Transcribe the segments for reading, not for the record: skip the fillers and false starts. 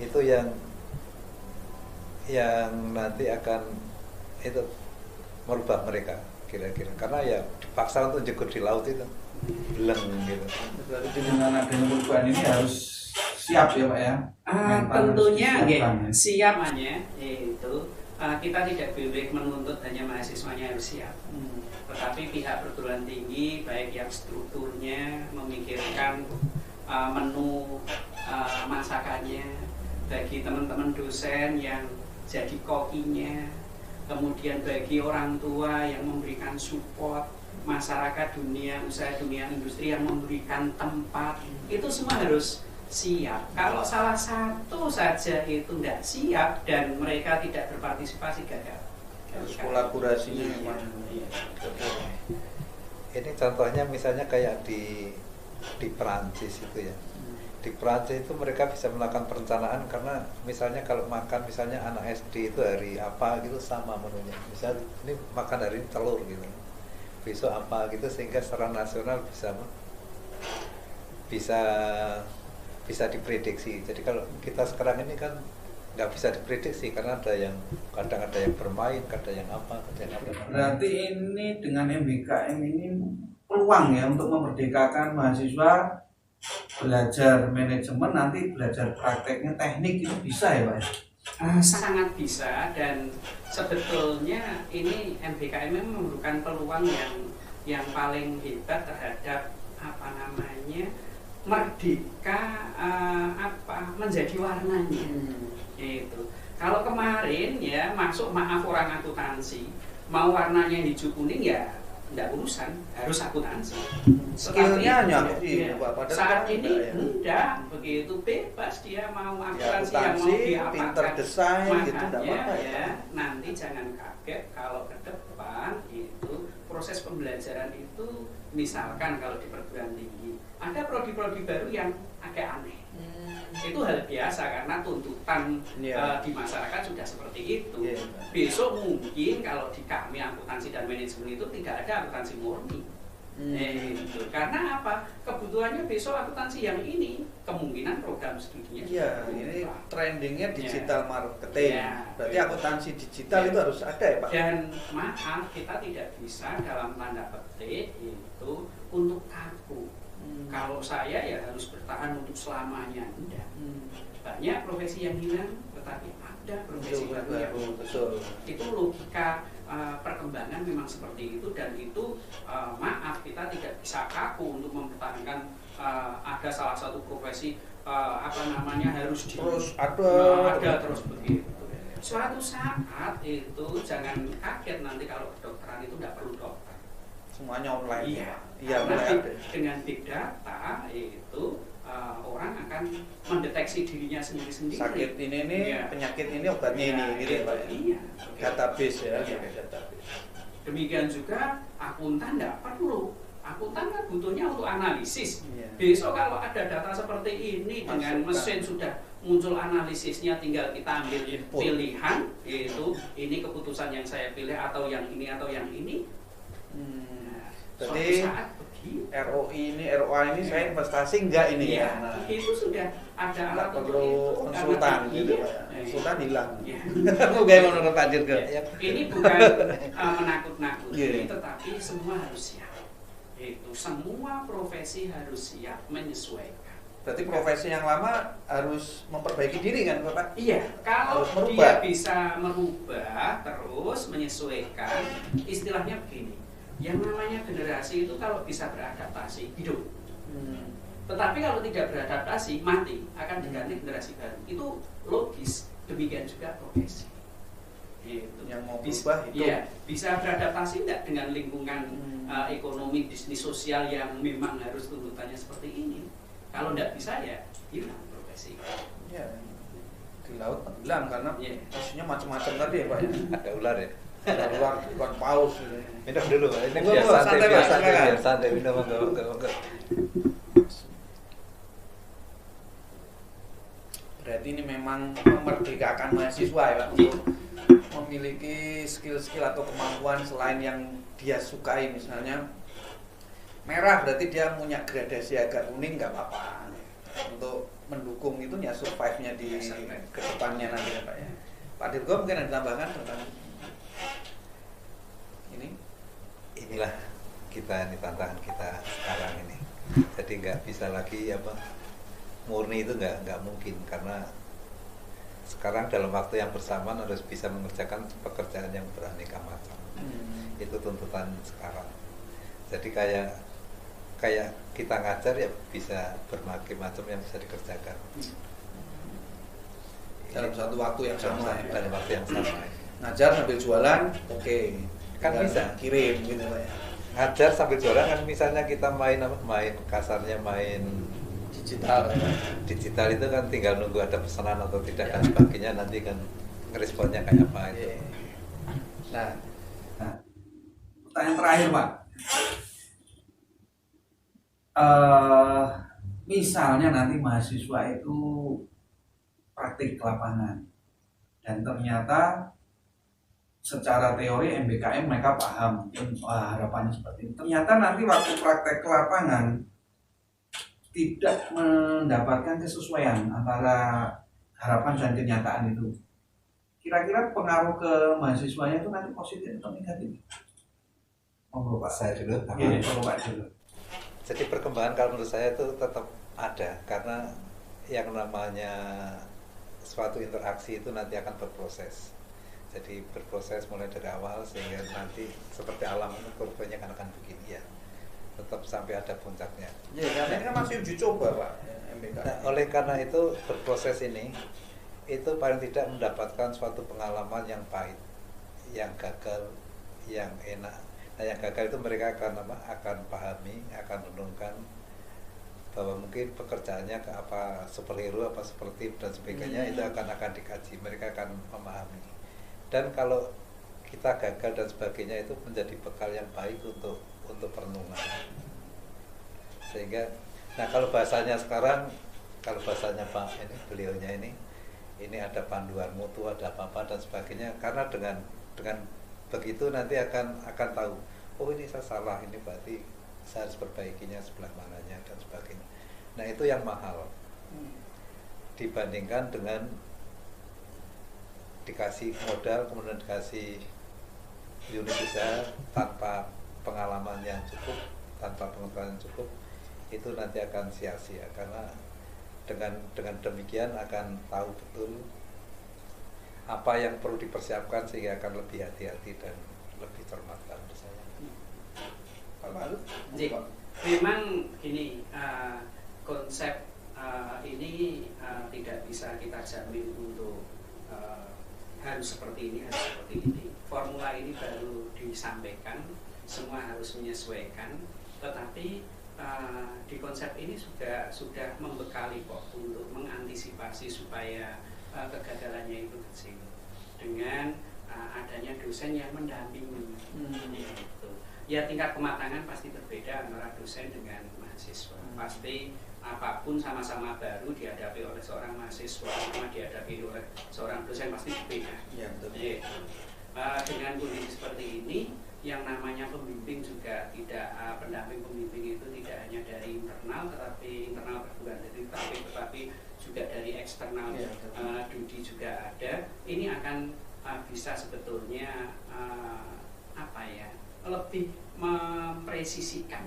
itu yang nanti akan itu merubah mereka kira-kira, karena ya dipaksa untuk jegur di laut itu beleng gitu. Berarti dengan adanya perubahan ini harus siap ya Pak ya? Tentunya siapnya itu kita tidak boleh menuntut hanya mahasiswanya harus siap, tetapi pihak perguruan tinggi baik yang strukturnya memikirkan menu masakannya, bagi teman-teman dosen yang jadi kokinya, kemudian bagi orang tua yang memberikan support, masyarakat dunia usaha, dunia industri yang memberikan tempat, itu semua harus siap. Kalau salah satu saja itu tidak siap dan mereka tidak berpartisipasi, gagal. Harus kolaborasinya memang. Ini contohnya misalnya kayak di Perancis itu ya. Di Perancis itu mereka bisa melakukan perencanaan, karena misalnya kalau makan misalnya anak SD itu hari apa gitu sama menunya. Misal ini makan hari ini telur gitu, besok apa gitu, sehingga secara nasional bisa diprediksi. Jadi kalau kita sekarang ini kan nggak bisa diprediksi, karena kadang ada yang bermain, kadang yang apa. Berarti ini dengan MBKM ini peluang ya untuk memerdekakan mahasiswa belajar manajemen, nanti belajar prakteknya teknik itu bisa ya Pak? Sangat bisa, dan sebetulnya ini MBKM memerlukan peluang yang paling hebat terhadap merdeka menjadi warnanya. Itu kalau kemarin ya masuk orang akuntansi mau warnanya hijau kuning ya tidak urusan, harus akuntansi. Skillnya hanya saat ini enggak begitu, bebas dia mau akuntansi yang mau diapakan, pinter desain gitu, makanya ya nanti jangan kaget kalau ke depan itu proses pembelajaran itu, misalkan kalau di perguruan tinggi ada prodi-prodi baru yang agak aneh. Itu hal biasa karena tuntutan di masyarakat sudah seperti itu. Besok mungkin kalau di kami akuntansi dan manajemen itu tidak ada akuntansi murni. Karena apa? Kebutuhannya besok akuntansi yang ini, kemungkinan program studinya. Ini trendingnya digital marketing. Berarti akuntansi digital itu harus ada ya Pak? Dan maaf, kita tidak bisa dalam tanda petik itu untuk kaku. Kalau saya ya harus bertahan untuk selamanya, enggak. Banyak profesi yang hilang, tetapi ada profesi baru yang itu logika perkembangan memang seperti itu, dan itu maaf kita tidak bisa kaku untuk mempertahankan ada salah satu profesi harus terus ada terus begitu. Suatu saat itu jangan kaget nanti kalau kedokteran itu tidak perlu dokter. Semuanya online. Karena dengan big data itu orang akan mendeteksi dirinya sendiri-sendiri. Sakit ini nih, penyakit ini obatnya ini gitu Pak. Iya. Database ya. Database. Demikian juga akuntan tidak perlu. Akuntan kan butuhnya untuk analisis. Besok kalau ada data seperti ini dengan mesin sudah muncul analisisnya, tinggal kita ambil pilihan itu, ini keputusan yang saya pilih atau yang ini atau yang ini. Jadi ROI ini, ROA ini saya investasi enggak ini ya? Itu sudah ada alat perlu konsultan gitu Pak. Konsultan hilang. Bagaimana Pak Dirga? Ini bukan menakut-nakuti, tetapi semua harus siap. Itu semua profesi harus siap menyesuaikan. Berarti profesi yang lama harus memperbaiki diri kan Bapak? Iya, kalau dia bisa merubah terus menyesuaikan, istilahnya begini. Yang namanya generasi itu kalau bisa beradaptasi hidup, tetapi kalau tidak beradaptasi mati, akan diganti generasi baru. Itu logis. Demikian juga profesi. Itu yang mau berubah itu bisa beradaptasi tidak dengan lingkungan ekonomi, bisnis, sosial yang memang harus tuntutannya seperti ini. Kalau tidak bisa ya hilang profesi. Di laut tenggelam karena isinya macam-macam tadi ya Pak. Ada ular ya. Ular bukan paus. Minum dulu, ini biar santai, minum enggak. Berarti ini memang memerdekakan mahasiswa ya Pak, untuk memiliki skill-skill atau kemampuan selain yang dia sukai. Misalnya merah berarti dia punya gradasi agak kuning nggak apa-apa. Untuk mendukung itu ya survive-nya di Ya, survive. ke depannya nanti ya Pak ya. Pak Dirgo mungkin ada tambahan tentang ini? Inilah kita, ini tantangan kita sekarang ini. Jadi nggak bisa lagi murni itu nggak mungkin, karena sekarang dalam waktu yang bersamaan harus bisa mengerjakan pekerjaan yang beraneka macam. Itu tuntutan sekarang. Jadi kayak kita ngajar ya bisa berbagai macam yang bisa dikerjakan Dalam satu waktu yang sama ya. dalam waktu yang sama. Ngajar sambil jualan, oke. Kan Tinggal bisa. kirim gitu Pak ya. Ngajar sambil jualan kan, misalnya kita main kasarnya main Digital ya. digital itu kan tinggal nunggu ada pesanan atau tidak dan sebagainya, nanti kan responnya kayak apa itu. Oke. Nah, pertanyaan terakhir Pak. Misalnya nanti mahasiswa itu praktik ke lapangan dan ternyata secara teori MBKM mereka paham, harapannya seperti itu. Ternyata nanti waktu praktek ke lapangan tidak mendapatkan kesesuaian antara harapan dan kenyataan itu. Kira-kira pengaruh ke mahasiswanya itu nanti positif atau negatif? Monggo Pak. Saya dulu. Iya, monggo Pak dulu. Jadi perkembangan kalau menurut saya itu tetap ada, karena yang namanya suatu interaksi itu nanti akan berproses. Jadi berproses mulai dari awal sehingga nanti seperti alam itu kurvanya akan begini ya, tetap sampai ada puncaknya. Ya, karena ini kan masih uji coba Pak MBK. Nah, oleh karena itu berproses ini itu paling tidak mendapatkan suatu pengalaman yang pahit, yang gagal, yang enak. Nah, yang gagal itu mereka akan pahami, akan renungkan bahwa mungkin pekerjaannya ke apa, superhero apa seperti dan sebagainya, itu akan dikaji, mereka akan memahami. Dan kalau kita gagal dan sebagainya itu menjadi bekal yang baik untuk perenungan. Sehingga, nah kalau bahasanya sekarang, kalau bahasanya Pak beliaunya ini ada panduan mutu, ada apa-apa dan sebagainya, karena dengan begitu nanti akan tahu, oh ini saya salah, ini berarti saya harus perbaikinya sebelah mananya dan sebagainya. Nah itu yang mahal dibandingkan dengan dikasih modal kemudian dikasih unit usaha tanpa pengalaman yang cukup, tanpa pengetahuan yang cukup, itu nanti akan sia-sia, karena dengan demikian akan tahu betul apa yang perlu dipersiapkan sehingga akan lebih hati-hati dan lebih cermat menurut saya. Pak Malu? Memang gini, konsep ini tidak bisa kita jamin untuk harus seperti ini, harus seperti ini. Formula ini baru disampaikan, semua harus menyesuaikan. Tetapi di konsep ini sudah membekali kok untuk mengantisipasi supaya kegagalannya itu kecil dengan adanya dosen yang mendampingi. Gitu. Ya tingkat kematangan pasti berbeda antara dosen dengan mahasiswa. Pasti apapun sama-sama baru dihadapi oleh seorang mahasiswa sama dihadapi oleh seorang dosen pasti berbeda. Ya, betul. Dengan kondisi seperti ini, yang namanya pembimbing juga tidak, pendamping pembimbing itu tidak hanya dari internal, tetapi internal perguruan tinggi, tetapi juga dari eksternal. Dudi juga ada. Ini akan bisa sebetulnya lebih mempresisikan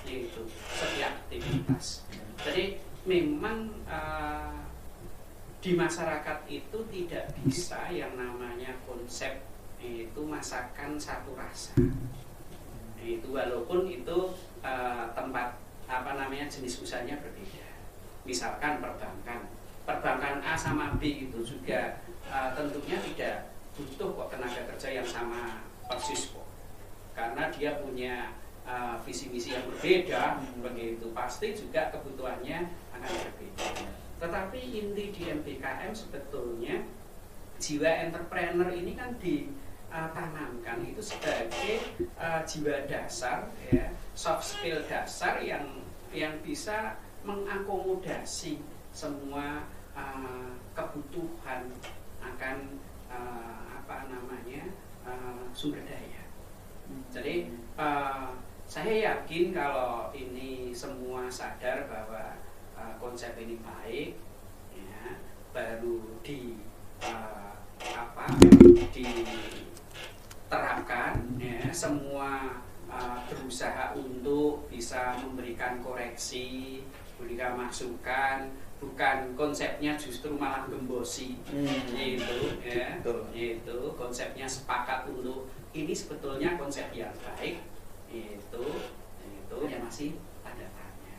yaitu setiap aktivitas. Jadi memang di masyarakat itu tidak bisa yang namanya konsep itu masakan satu rasa. Itu walaupun itu tempat jenis usahanya berbeda. Misalkan perbankan A sama B itu juga tentunya tidak butuh kok tenaga kerja yang sama persis kok, karena dia punya visi misi yang berbeda, begitu pasti juga kebutuhannya akan berbeda. Tetapi inti di MBKM sebetulnya jiwa entrepreneur ini kan ditanamkan itu sebagai jiwa dasar, ya, soft skill dasar yang bisa mengakomodasi semua kebutuhan akan sumber daya. Jadi saya yakin kalau ini semua sadar bahwa konsep ini baik, baru diterapkan, ya, semua berusaha untuk bisa memberikan koreksi, memberikan masukan, bukan konsepnya justru malah gembosi, itu ya, itu konsepnya sepakat untuk ini sebetulnya konsep yang baik, itu ya masih tanda tanya.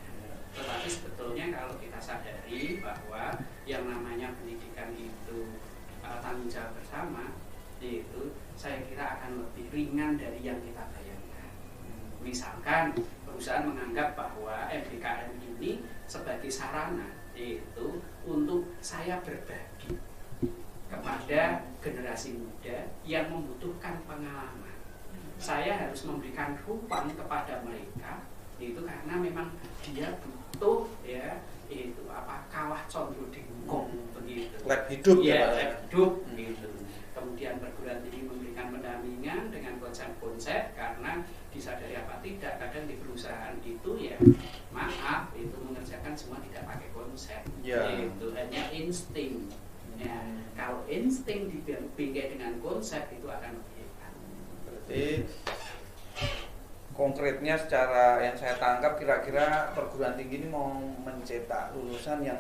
Tetapi sebetulnya kalau kita sadari bahwa yang namanya pendidikan itu tanggung jawab bersama, itu saya kira akan lebih ringan dari yang kita bayangkan. Misalkan perusahaan menganggap bahwa MBKM ini sebagai sarana itu untuk saya berbagi kepada generasi muda yang membutuhkan pengalaman. Saya harus memberikan ruang kepada mereka itu karena memang dia butuh, ya, itu kawah condro dingkong begitu. Lab hidup ya, lab hidup gitu. Kemudian perguruan tinggi memberikan pendampingan dengan konsep-konsep karena disadari apa tidak kadang di perusahaan itu ya maaf itu mengerjakan semua tidak pakai konsep, itu hanya insting. Ya, kalau insting dibingkai dengan konsep itu akan lebih hebat. Berarti konkretnya secara yang saya tangkap kira-kira perguruan tinggi ini mau mencetak lulusan yang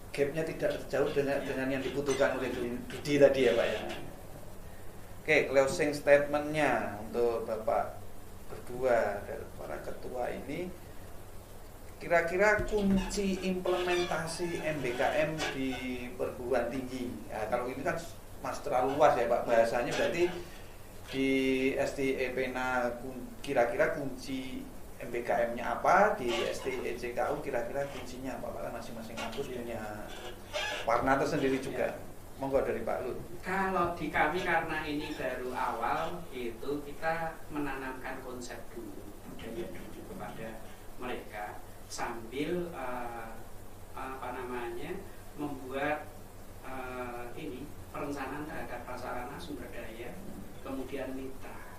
gapnya tidak terjauh dengan yang dibutuhkan oleh Dudi tadi ya Pak ya. Oke, closing statementnya untuk Bapak berdua dan para ketua ini, kira-kira kunci implementasi MBKM di perguruan tinggi. Ya, kalau ini kan mas terlalu luas ya Pak bahasanya, berarti di STEPNA kira-kira kunci MBKM-nya apa, di STEJKU kira-kira kuncinya apa, karena masing-masing kampus punya warna tersendiri juga. Monggo dari Pak Lut. Kalau di kami karena ini baru awal, itu kita menanamkan konsep dulu, budaya dulu kepada mereka sambil membuat ini perencanaan terhadap prasarana sumber daya, kemudian mitra,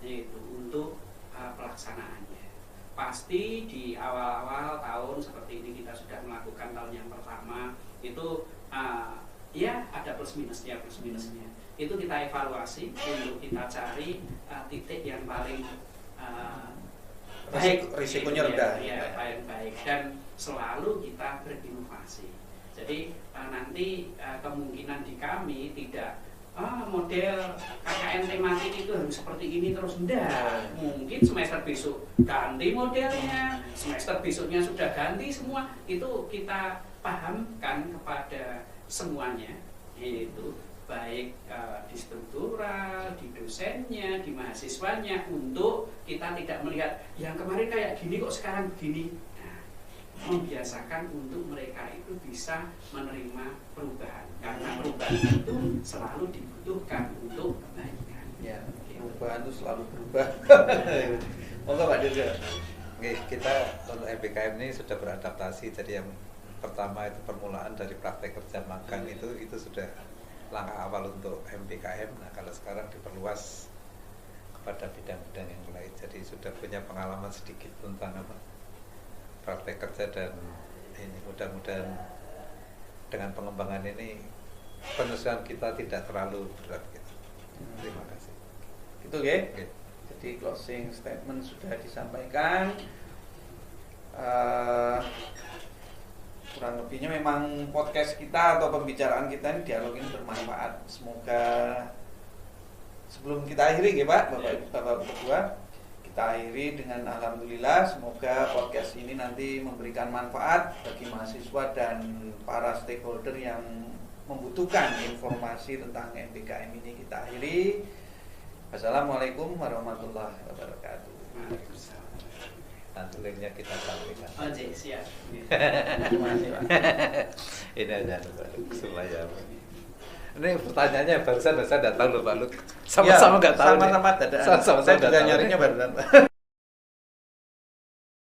yaitu untuk pelaksanaannya. Pasti di awal-awal tahun seperti ini kita sudah melakukan tahun yang pertama itu ya ada plus minusnya. Itu kita evaluasi untuk kita cari titik yang paling baik, risikonya rendah. Ya, paling baik dan selalu kita berinovasi. Jadi nanti kemungkinan di kami tidak model KKN tematik itu harus seperti ini terus, enggak. Mungkin semester besok ganti modelnya, semester besoknya sudah ganti semua. Itu kita pahamkan kepada semuanya, yaitu baik di struktural, di dosennya, di mahasiswanya, untuk kita tidak melihat yang kemarin kayak gini kok sekarang begini. Nah, membiasakan untuk mereka itu bisa menerima perubahan, karena perubahan itu selalu dibutuhkan untuk kebaikan. Ya, perubahan itu selalu berubah. Monggo Pak Dirga. Kita untuk MBKM ini sudah beradaptasi. Jadi yang pertama itu permulaan dari praktek kerja magang itu sudah langkah awal untuk MBKM. Nah, kalau sekarang diperluas kepada bidang-bidang yang lain, jadi sudah punya pengalaman sedikit tentang praktek kerja, dan ini mudah-mudahan dengan pengembangan ini penelitian kita tidak terlalu berat gitu. Terima kasih. Itu ya. Jadi closing statement sudah disampaikan. Kurang lebihnya memang podcast kita atau pembicaraan kita ini, dialog ini bermanfaat. Semoga sebelum kita akhiri ya Pak, Bapak berdua, kita akhiri dengan alhamdulillah. Semoga podcast ini nanti memberikan manfaat bagi mahasiswa dan para stakeholder yang membutuhkan informasi tentang MBKM ini. Kita akhiri. Assalamualaikum warahmatullahi wabarakatuh. Nanti linknya kita sampaikan. Siap. Ini aja supaya ini pertanyaannya barusan saya tidak tahu loh Pak Lut. Sama-sama nggak tahu. Sama-sama tidak. Saya juga nyarinya barusan.